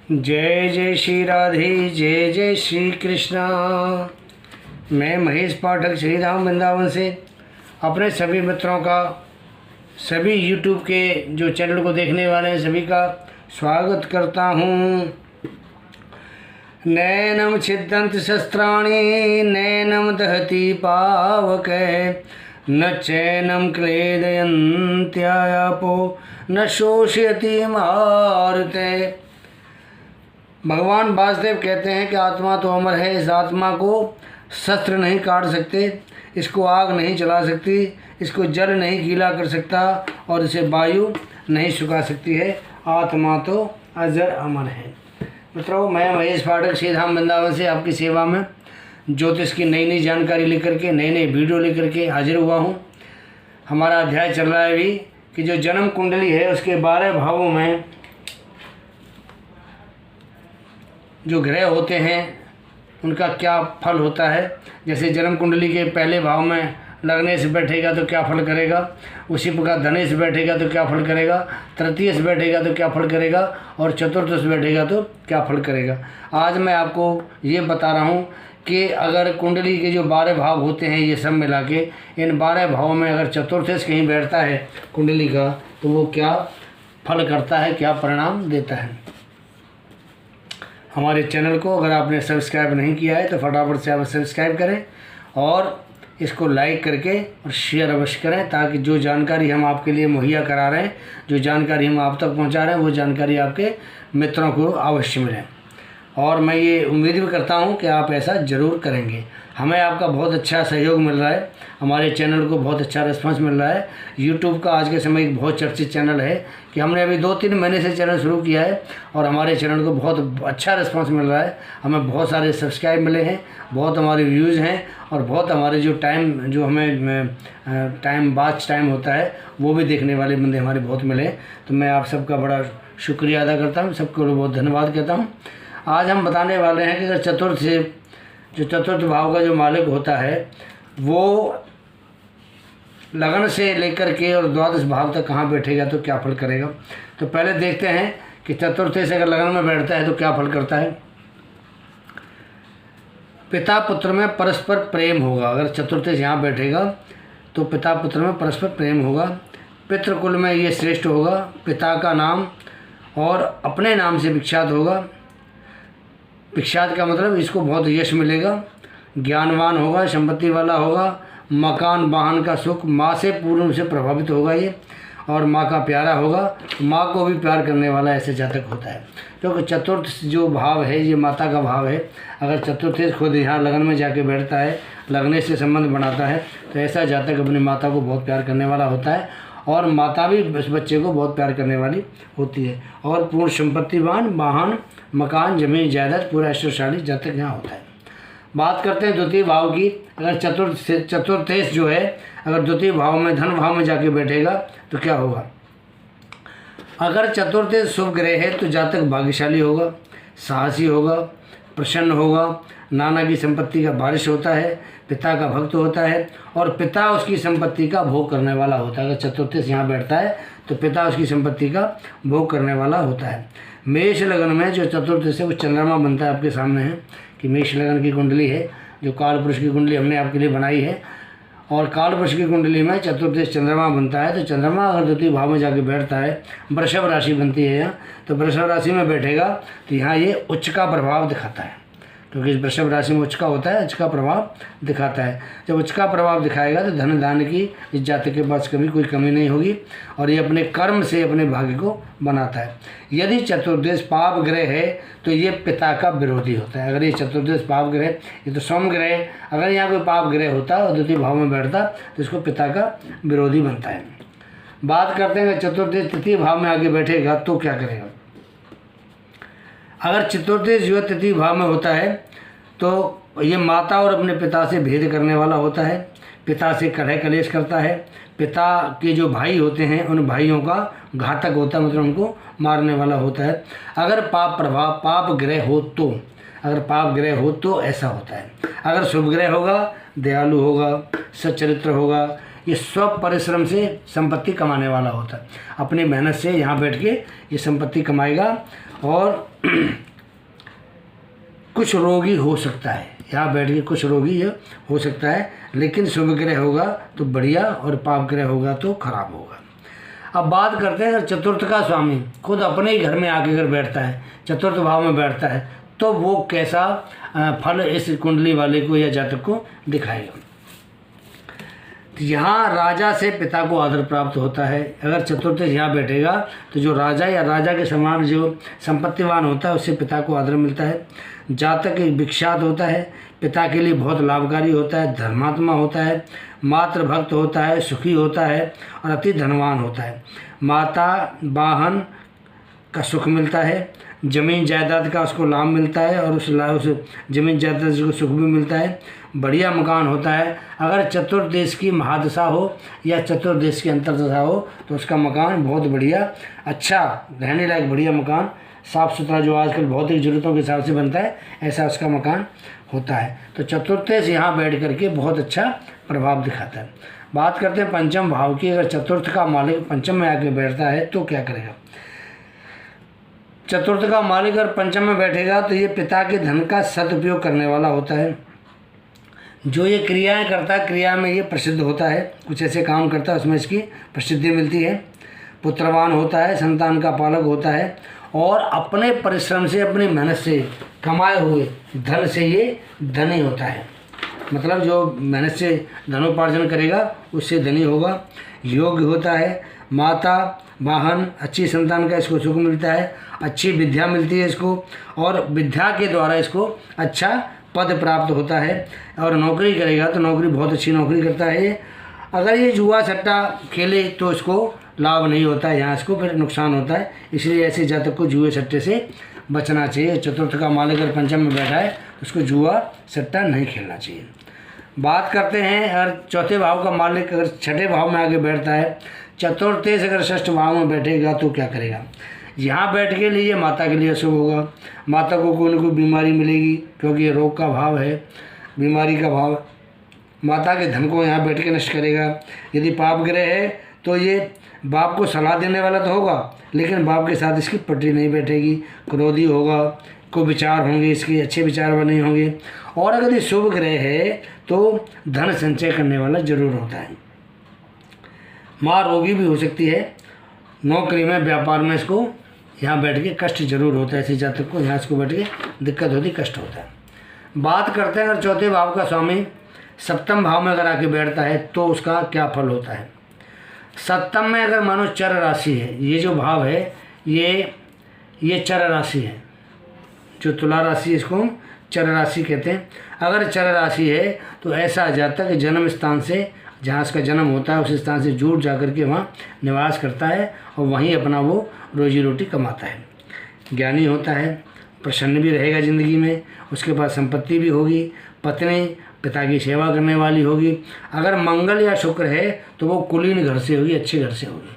जय जय श्री राधे, जय जय श्री कृष्णा। मैं महेश पाठक श्री धाम वृंदावन से अपने सभी मित्रों का, सभी यूट्यूब के जो चैनल को देखने वाले हैं सभी का स्वागत करता हूँ। नैनम छिद्यन्ति शस्त्राणि नैनम दहति पावक न चैनम क्लेदयन्त्यापो न शोषयति मारुते। भगवान वासुदेव कहते हैं कि आत्मा तो अमर है, इस आत्मा को शस्त्र नहीं काट सकते, इसको आग नहीं जला सकती, इसको जल नहीं गीला कर सकता और इसे वायु नहीं सुखा सकती है। आत्मा तो अजर अमर है। मित्रों, मैं महेश पाठक श्री धाम वृंदावन से आपकी सेवा में ज्योतिष की नई नई जानकारी लेकर के, नई नई वीडियो लेकर के हाजिर हुआ हूँ। हमारा अध्याय चल रहा है अभी कि जो जन्म कुंडली है उसके 12 भावों में जो ग्रह होते हैं उनका क्या फल होता है। जैसे जन्म कुंडली के पहले भाव में लगने से बैठेगा तो क्या फल करेगा, उसी प्रकार धने से बैठेगा तो क्या फल करेगा, तृतीय से बैठेगा तो क्या फल करेगा और चतुर्थ से बैठेगा तो क्या फल करेगा। आज मैं आपको ये बता रहा हूँ कि अगर कुंडली के जो 12 भाव होते हैं ये सब मिला के, इन 12 भावों में अगर चतुर्थ से कहीं बैठता है कुंडली का तो वो क्या फल करता है, क्या परिणाम देता है। हमारे चैनल को अगर आपने सब्सक्राइब नहीं किया है तो फटाफट से आप सब्सक्राइब करें और इसको लाइक करके और शेयर अवश्य करें, ताकि जो जानकारी हम आपके लिए मुहैया करा रहे हैं, जो जानकारी हम आप तक पहुंचा रहे हैं, वो जानकारी आपके मित्रों को अवश्य मिले। और मैं ये उम्मीद भी करता हूं कि आप ऐसा ज़रूर करेंगे। हमें आपका बहुत अच्छा सहयोग मिल रहा है, हमारे चैनल को बहुत अच्छा रिस्पांस मिल रहा है। यूट्यूब का आज के समय एक बहुत चर्चित चैनल है कि हमने अभी 2-3 महीने से चैनल शुरू किया है और हमारे चैनल को बहुत अच्छा रिस्पांस मिल रहा है। हमें बहुत सारे सब्सक्राइब मिले हैं, बहुत हमारे व्यूज़ हैं और बहुत हमारे जो हमें वॉच टाइम होता है वो भी देखने वाले बंदे हमारे बहुत मिले। तो मैं आप सबका बड़ा शुक्रिया अदा करता हूँ, सबको बहुत धन्यवाद कहता हूँ। आज हम बताने वाले हैं कि अगर चतुर्थ भाव का जो मालिक होता है वो लगन से लेकर के और द्वादश भाव तक कहाँ बैठेगा तो क्या फल करेगा। तो पहले देखते हैं कि चतुर्थ से अगर लगन में बैठता है तो क्या फल करता है। पिता पुत्र में परस्पर प्रेम होगा। अगर चतुर्थ से यहाँ बैठेगा तो पिता पुत्र में परस्पर प्रेम होगा। पितृकुल में ये श्रेष्ठ होगा, पिता का नाम और अपने नाम से विख्यात होगा। विख्यात का मतलब इसको बहुत यश मिलेगा, ज्ञानवान होगा, संपत्ति वाला होगा, मकान वाहन का सुख, माँ से पूर्ण रूप से प्रभावित होगा ये, और माँ का प्यारा होगा, माँ को भी प्यार करने वाला ऐसे जातक होता है। क्योंकि चतुर्थ जो भाव है ये माता का भाव है। अगर चतुर्थ खुद यहाँ लगन में जाके बैठता है, लगने से संबंध बनाता है, तो ऐसा जातक अपनी माता को बहुत प्यार करने वाला होता है और माता भी उस बच्चे को बहुत प्यार करने वाली होती है। और पूर्ण संपत्तिवान, वाहन, मकान, जमीन जायदाद, पूरा ऐश्वर्यशाली जातक यहाँ होता है। बात करते हैं द्वितीय भाव की। अगर चतुर्थेश जो है अगर द्वितीय भाव में, धन भाव में जाके बैठेगा तो क्या होगा। अगर चतुर्थेश शुभ ग्रह है तो जातक भाग्यशाली होगा, साहसी होगा, प्रसन्न होगा, नाना की संपत्ति का वारिस होता है, पिता का भक्त होता है और पिता उसकी संपत्ति का भोग करने वाला होता है। अगर चतुर्थेश यहाँ बैठता है तो पिता उसकी संपत्ति का भोग करने वाला होता है। मेष लगन में जो चतुर्थ से वो चंद्रमा बनता है, आपके सामने है कि मेष लगन की कुंडली है, जो काल पुरुष की कुंडली हमने आपके लिए बनाई है। और काल पुरुष की कुंडली में चतुर्थ चंद्रमा बनता है। तो चंद्रमा अगर द्वितीय भाव में जाके बैठता है, वृषभ राशि बनती है यहाँ, तो वृषभ राशि में बैठेगा तो यहाँ ये उच्च का प्रभाव दिखाता है, क्योंकि इस वृषभ राशि में उच्च का होता है, उच्च का प्रभाव दिखाता है। जब उच्च का प्रभाव दिखाएगा तो धन दान की इस जातक के पास कभी कोई कमी नहीं होगी और ये अपने कर्म से अपने भाग्य को बनाता है। यदि चतुर्देश पाप ग्रह है तो ये पिता का विरोधी होता है। अगर ये चतुर्देश पाप ग्रह, ये तो सोम ग्रह, अगर यहाँ कोई पाप ग्रह होता और द्वितीय भाव में बैठता तो इसको पिता का विरोधी बनता है। बात करते हैं चतुर्देश तृतीय भाव में आगे बैठेगा तो क्या करेगा। अगर चतुर्देश जो तृतीय भाव में होता है तो ये माता और अपने पिता से भेद करने वाला होता है, पिता से कलह कलेश करता है, पिता के जो भाई होते हैं उन भाइयों का घातक होता है, मतलब उनको मारने वाला होता है। अगर पाप ग्रह हो तो, अगर पाप ग्रह हो तो ऐसा होता है। अगर शुभ ग्रह होगा, दयालु होगा, सच्चरित्र होगा, ये स्व परिश्रम से संपत्ति कमाने वाला होता है। अपनी मेहनत से यहाँ बैठ के ये संपत्ति कमाएगा और कुछ रोगी हो सकता है, यहाँ बैठ के कुछ रोगी हो सकता है, लेकिन शुभ ग्रह होगा तो बढ़िया और पाप ग्रह होगा तो खराब होगा। अब बात करते हैं अगर चतुर्थ का स्वामी खुद अपने ही घर में आके अगर बैठता है, चतुर्थ भाव में बैठता है, तो वो कैसा फल इस कुंडली वाले को या जातक को दिखाएगा। तो यहाँ राजा से पिता को आदर प्राप्त होता है। अगर चतुर्थ यहाँ बैठेगा तो जो राजा या राजा के समान जो संपत्तिवान होता है उससे पिता को आदर मिलता है। जातक विख्यात होता है, पिता के लिए बहुत लाभकारी होता है, धर्मात्मा होता है, मातृभक्त होता है, सुखी होता है और अति धनवान होता है। माता वाहन का सुख मिलता है, जमीन जायदाद का उसको लाभ मिलता है और उस जमीन जायदाद को सुख भी मिलता है। बढ़िया मकान होता है। अगर चतुर्देश की महादशा हो या चतुर्देश की अंतर्दशा हो तो उसका मकान बहुत बढ़िया, अच्छा रहने लायक बढ़िया मकान, साफ़ सुथरा, जो आजकल भौतिक ज़रूरतों के हिसाब से बनता है ऐसा उसका मकान होता है। तो चतुर्देश यहाँ बैठ करके बहुत अच्छा प्रभाव दिखाता है। बात करते हैं पंचम भाव की। अगर चतुर्थ का मालिक पंचम में आके बैठता है तो क्या करेगा। चतुर्थ का मालिक अगर पंचम में बैठेगा तो ये पिता के धन का सदुपयोग करने वाला होता है। जो ये क्रियाएं करता है, क्रिया में ये प्रसिद्ध होता है, कुछ ऐसे काम करता है उसमें इसकी प्रसिद्धि मिलती है। पुत्रवान होता है, संतान का पालक होता है और अपने परिश्रम से, अपनी मेहनत से कमाए हुए धन से ये धनी होता है। मतलब जो मेहनत से धनोपार्जन करेगा उससे धनी होगा। योग्य होता है, माता वाहन, अच्छी संतान का इसको सुख मिलता है, अच्छी विद्या मिलती है इसको और विद्या के द्वारा इसको अच्छा पद प्राप्त होता है। और नौकरी करेगा तो नौकरी बहुत अच्छी नौकरी करता है। अगर ये जुआ सट्टा खेले तो इसको लाभ नहीं होता है, यहाँ इसको फिर नुकसान होता है। इसलिए ऐसे जातक को जुए सट्टे से बचना चाहिए। चतुर्थ का मालिक अगर पंचम में बैठा है तो उसको जुआ सट्टा नहीं खेलना चाहिए। बात करते हैं अगर चौथे भाव का मालिक अगर छठे भाव में आके बैठता है, चतुर्थे से अगर षष्ठ भाव में बैठेगा तो क्या करेगा। यहाँ बैठ के लिए माता के लिए शुभ होगा। माता को कोई न कोई बीमारी मिलेगी क्योंकि ये रोग का भाव है, बीमारी का भाव। माता के धन को यहाँ बैठ के नष्ट करेगा। यदि पाप ग्रह है तो ये बाप को सलाह देने वाला तो होगा लेकिन बाप के साथ इसकी पटरी नहीं बैठेगी, क्रोधी होगा, कोई विचार होंगे इसके अच्छे विचार नहीं होंगे। और अगर ये शुभ ग्रह है तो धन संचय करने वाला जरूर होता है। माँ रोगी भी हो सकती है, नौकरी में व्यापार में इसको यहाँ बैठ के कष्ट जरूर होता है। ऐसे जातक को यहाँ इसको बैठ के दिक्कत होती, कष्ट होता है। बात करते हैं अगर चौथे भाव का स्वामी सप्तम भाव में अगर आके बैठता है तो उसका क्या फल होता है। सप्तम में अगर मानो चर राशि है, ये जो भाव है ये चर राशि है, जो तुला राशि इसको हम चर राशि कहते हैं। अगर चर राशि है तो ऐसा जातक जन्म स्थान से, जहाँ इसका जन्म होता है उस स्थान से जुड़ जा कर के वहाँ निवास करता है और वहीं अपना वो रोजी रोटी कमाता है। ज्ञानी होता है, प्रसन्न भी रहेगा ज़िंदगी में, उसके पास संपत्ति भी होगी, पत्नी पिता की सेवा करने वाली होगी। अगर मंगल या शुक्र है तो वो कुलीन घर से होगी, अच्छे घर से होगी।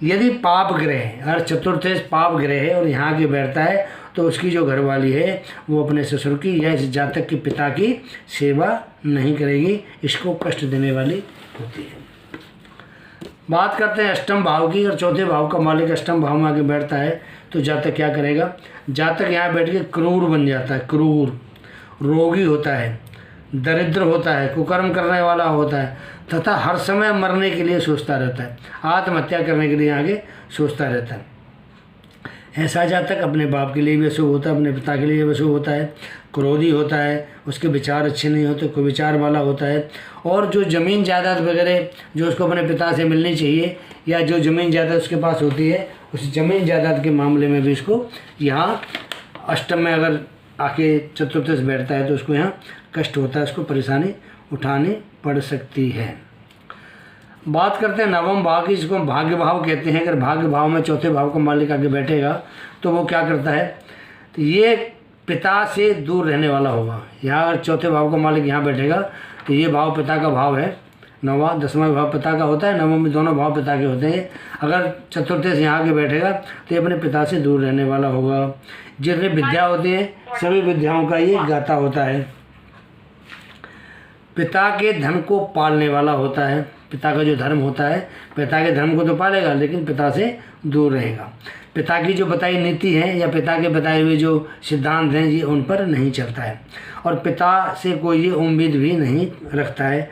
यदि पाप ग्रह है, अगर चतुर्थे पाप ग्रह है और यहाँ के बैठता है तो उसकी जो घरवाली है वो अपने ससुर की या इस जातक के पिता की सेवा नहीं करेगी, इसको कष्ट देने वाली होती है। बात करते हैं अष्टम भाव की। और चौथे भाव का मालिक अष्टम भाव में आके बैठता है तो जातक क्या करेगा। जातक यहाँ बैठ के क्रूर बन जाता है, क्रूर, रोगी होता है, दरिद्र होता है, कुकर्म करने वाला होता है तथा हर समय मरने के लिए सोचता रहता है, आत्महत्या करने के लिए आगे सोचता रहता है। ऐसा जातक अपने बाप के लिए भी अशुभ होता है, अपने पिता के लिए भी अशुभ होता है, क्रोधी होता है, उसके विचार अच्छे नहीं होते, कोई विचार वाला होता है। और जो ज़मीन जायदाद वगैरह जो उसको अपने पिता से मिलनी चाहिए या जो ज़मीन जायदाद उसके पास होती है, उस ज़मीन जायदाद के मामले में भी इसको यहाँ अष्टम में अगर आके चतुर्थ से बैठता है तो उसको यहाँ कष्ट होता है, उसको परेशानी उठानी पड़ सकती है। बात करते हैं नवम भाव की, जिसको हम भाग्य भाव कहते हैं। अगर भाग्य भाव में चौथे भाव का मालिक आगे बैठेगा तो वो क्या करता है, तो ये पिता से दूर रहने वाला होगा। यहाँ अगर चौथे भाव का मालिक यहाँ बैठेगा तो ये भाव पिता का भाव है, नौवां दसवां भाव पिता का होता है, नवम में दोनों भाव पिता के होते हैं। अगर चतुर्थे से यहाँ आके बैठेगा तो ये अपने पिता से दूर रहने वाला होगा। जितनी विद्या होती है सभी विद्याओं का ये गाता होता है। पिता के धन को पालने वाला होता है, पिता का जो धर्म होता है, पिता के धर्म को तो पालेगा लेकिन पिता से दूर रहेगा। पिता की जो बताई नीति है या पिता के बताए हुए जो सिद्धांत हैं ये उन पर नहीं चलता है और पिता से कोई ये उम्मीद भी नहीं रखता है।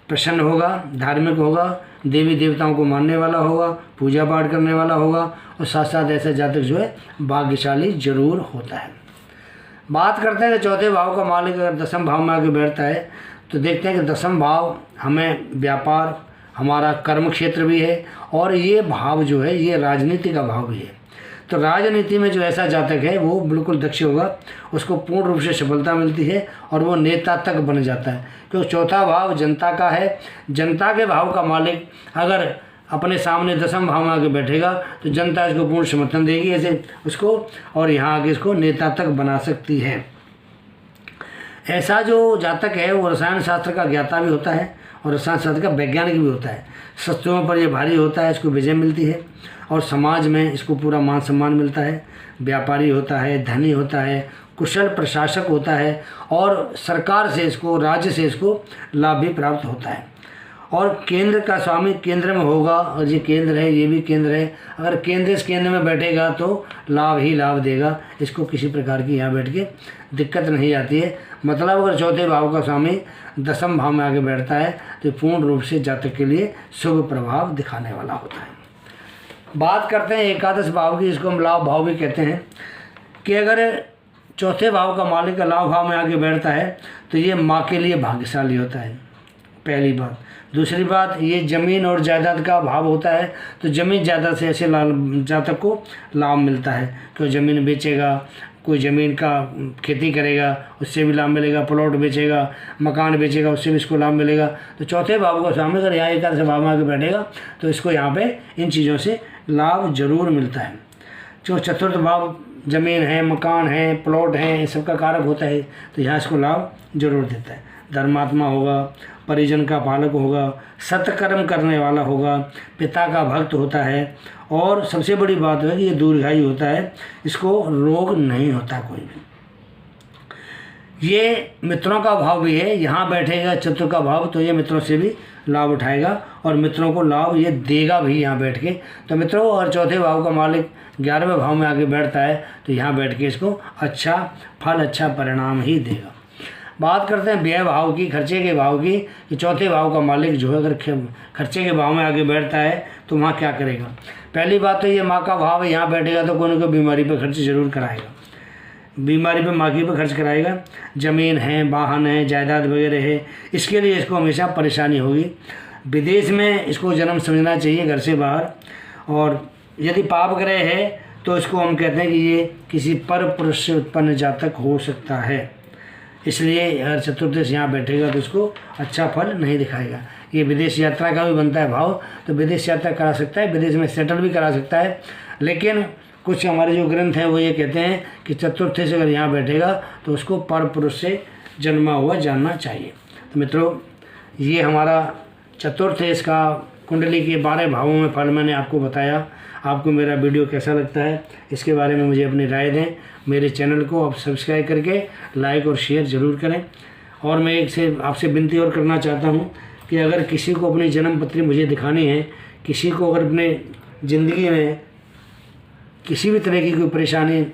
प्रसन्न होगा, धार्मिक होगा, देवी देवताओं को मानने वाला होगा, पूजा पाठ करने वाला होगा और साथ साथ ऐसा जातक जो है भाग्यशाली जरूर होता है। बात करते हैं कि चौथे भाव का मालिक अगर दसम भाव में आके बैठता है तो देखते हैं कि दसम भाव हमें व्यापार, हमारा कर्म क्षेत्र भी है और ये भाव जो है ये राजनीति का भाव भी है। तो राजनीति में जो ऐसा जातक है वो बिल्कुल दक्ष होगा, उसको पूर्ण रूप से सफलता मिलती है और वो नेता तक बन जाता है, क्योंकि चौथा भाव जनता का है। जनता के भाव का मालिक अगर अपने सामने दसम भाव में आके बैठेगा तो जनता इसको पूर्ण समर्थन देगी ऐसे उसको, और यहाँ आके इसको नेता तक बना सकती है। ऐसा जो जातक है वो रसायन शास्त्र का ज्ञाता भी होता है और रसायन शास्त्र का वैज्ञानिक भी होता है। शस्त्रों पर ये भारी होता है, इसको विजय मिलती है और समाज में इसको पूरा मान सम्मान मिलता है। व्यापारी होता है, धनी होता है, कुशल प्रशासक होता है और सरकार से इसको, राज्य से इसको लाभ भी प्राप्त होता है। और केंद्र का स्वामी केंद्र में होगा और ये केंद्र है, ये भी केंद्र है। अगर केंद्र इस केंद्र में बैठेगा तो लाभ ही लाभ देगा, इसको किसी प्रकार की यहाँ बैठ के दिक्कत नहीं आती है। मतलब अगर चौथे भाव का स्वामी दसम भाव में आगे बैठता है तो पूर्ण रूप से जातक के लिए शुभ प्रभाव दिखाने वाला होता है। बात करते हैं एकादश भाव की, इसको हम लाभ भाव भी कहते हैं, कि अगर चौथे भाव का मालिक लाभ भाव में आके बैठता है तो ये माँ के लिए भाग्यशाली होता है, पहली बात। दूसरी बात, ये ज़मीन और जायदाद का भाव होता है तो ज़मीन जायदाद से ऐसे जातक को लाभ मिलता है। कोई ज़मीन बेचेगा, कोई ज़मीन का खेती करेगा उससे भी लाभ मिलेगा, प्लॉट बेचेगा, मकान बेचेगा उससे भी इसको लाभ मिलेगा। तो चौथे भाव का स्वामी अगर यहाँ एकादश भाव में आके बैठेगा तो इसको यहाँ पे इन चीज़ों से लाभ जरूर मिलता है। जो चतुर्थ भाव ज़मीन है, मकान है, प्लॉट है, इन सब का कारक होता है तो यहाँ इसको लाभ जरूर देता है। धर्मात्मा होगा, परिजन का पालक होगा, सत्कर्म करने वाला होगा, पिता का भक्त होता है और सबसे बड़ी बात है कि ये दीर्घायु होता है, इसको रोग नहीं होता कोई भी। ये मित्रों का भाव भी है, यहाँ बैठेगा चतुर्थ का भाव तो ये मित्रों से भी लाभ उठाएगा और मित्रों को लाभ ये देगा भी यहाँ बैठ के। तो मित्रों, और चौथे भाव का मालिक 11वें भाव में आके बैठता है तो यहाँ बैठ के इसको अच्छा फल, अच्छा परिणाम ही देगा। बात करते हैं व्यय भाव की, खर्चे के भाव की, कि चौथे भाव का मालिक जो है अगर खर्चे के भाव में आगे बैठता है तो वहाँ क्या करेगा। पहली बात तो ये माँ का भाव है, यहाँ बैठेगा तो कोई ना कोई बीमारी पर खर्च जरूर कराएगा, बीमारी पे माँ की पे खर्च कराएगा। ज़मीन है, वाहन है, जायदाद वगैरह है, इसके लिए इसको हमेशा परेशानी होगी। विदेश में इसको जन्म समझना चाहिए, घर से बाहर। और यदि पाप ग्रह है तो इसको हम कहते हैं कि ये किसी पर पुरुष से उत्पन्न जातक हो सकता है, इसलिए अगर चतुर्दश यहाँ बैठेगा तो इसको अच्छा फल नहीं दिखाएगा। ये विदेश यात्रा का भी बनता है भाव, तो विदेश यात्रा करा सकता है, विदेश में सेटल भी करा सकता है। लेकिन कुछ हमारे जो ग्रंथ हैं वो ये कहते हैं कि चतुर्थ से अगर यहाँ बैठेगा तो उसको पर पुरुष से जन्मा हुआ जानना चाहिए। तो मित्रों, ये हमारा चतुर्थ इसका कुंडली के 12 भावों में फल मैंने आपको बताया। आपको मेरा वीडियो कैसा लगता है इसके बारे में मुझे अपनी राय दें। मेरे चैनल को आप सब्सक्राइब करके लाइक और शेयर ज़रूर करें। और मैं आपसे विनती और करना चाहता हूँ कि अगर किसी को अपनी जन्म पत्री मुझे दिखानी है, किसी को अगर अपने ज़िंदगी में किसी भी तरह की कोई परेशानी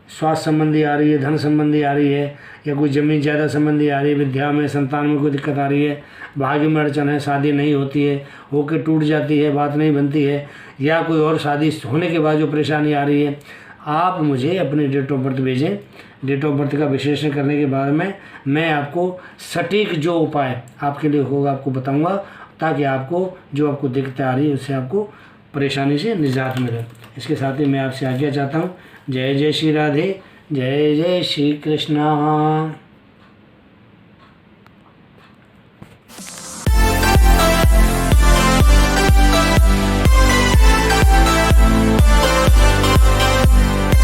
स्वास्थ्य संबंधी आ रही है, धन संबंधी आ रही है, या कोई ज़मीन ज़्यादा संबंधी आ रही है, विद्या में, संतान में कोई दिक्कत आ रही है, भाग्य में अड़चन है, शादी नहीं होती है, होके टूट जाती है, बात नहीं बनती है, या कोई और शादी होने के बाद जो परेशानी आ रही है, आप मुझे अपनी डेट ऑफ बर्थ भेजें। डेट ऑफ बर्थ का विश्लेषण करने के बाद में मैं आपको सटीक जो उपाय आपके लिए होगा आपको बताऊँगा, ताकि आपको जो आपको दिक्कत आ रही है उससे आपको परेशानी से निजात मिले। इसके साथ ही मैं आपसे आज्ञा चाहता हूँ। जय जय श्री राधे, जय जय श्री कृष्णा।